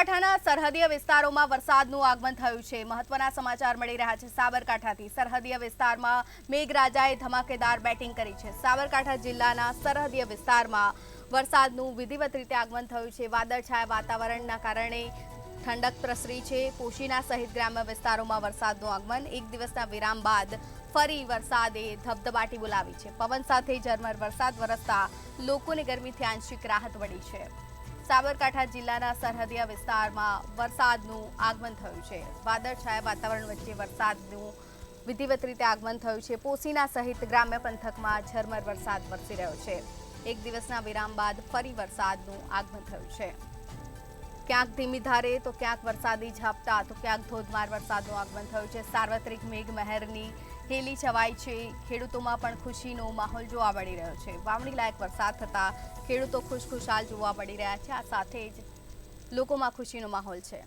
સાબરકાંઠાના સરહદીય વિસ્તારોમાં વરસાદનું આગમન થયું છે। મહત્વના સમાચાર મળી રહ્યા છે સાબરકાંઠાથી। સરહદીય વિસ્તારમાં મેઘરાજાએ ધમાકેદાર બેટિંગ કરી છે। સાબરકાંઠા જિલ્લાના સરહદીય વિસ્તારમાં વરસાદનું વિધિવત રીતે આગમન થયું છે। વાદળછાયા વાતાવરણના કારણે ઠંડક પ્રસરી છે। પોશીના સહિત ગ્રામ્ય વિસ્તારોમાં વરસાદનું આગમન। એક દિવસના વિરામ બાદ ફરી વરસાદે ધબધબાટી બોલાવી છે। પવન સાથે ઝરમર વરસાદ વરસતા લોકોને ગરમીથી આંશિક રાહત મળી છે। સાબરકાંઠા જિલ્લાના સરહદીય વિસ્તારમાં વરસાદનું આગમન થયું છે। વાદળછાયા વાતાવરણ વચ્ચે વરસાદનું વિધિવત રીતે આગમન થયું છે। પોશીના સહિત ગ્રામ્ય પંથકમાં ઝરમર વરસાદ વરસી રહ્યો છે। એક દિવસના વિરામ બાદ ફરી વરસાદનું આગમન થયું છે। ક્યાંક ધીમી ધારે તો ક્યાંક વરસાદી ઝાપટા તો ક્યાંક ધોધમાર વરસાદનું આગમન થયું છે। સાર્વત્રિક મેઘમહેરની હેલી છવાઈ છે। ખેડૂતોમાં પણ ખુશીનો માહોલ જોવા મળી રહ્યો છે। વાવણી લાયક વરસાદ થતાં ખેડૂતો ખુશખુશાલ જોવા મળી રહ્યા છે। આ સાથે જ લોકોમાં ખુશીનો માહોલ છે।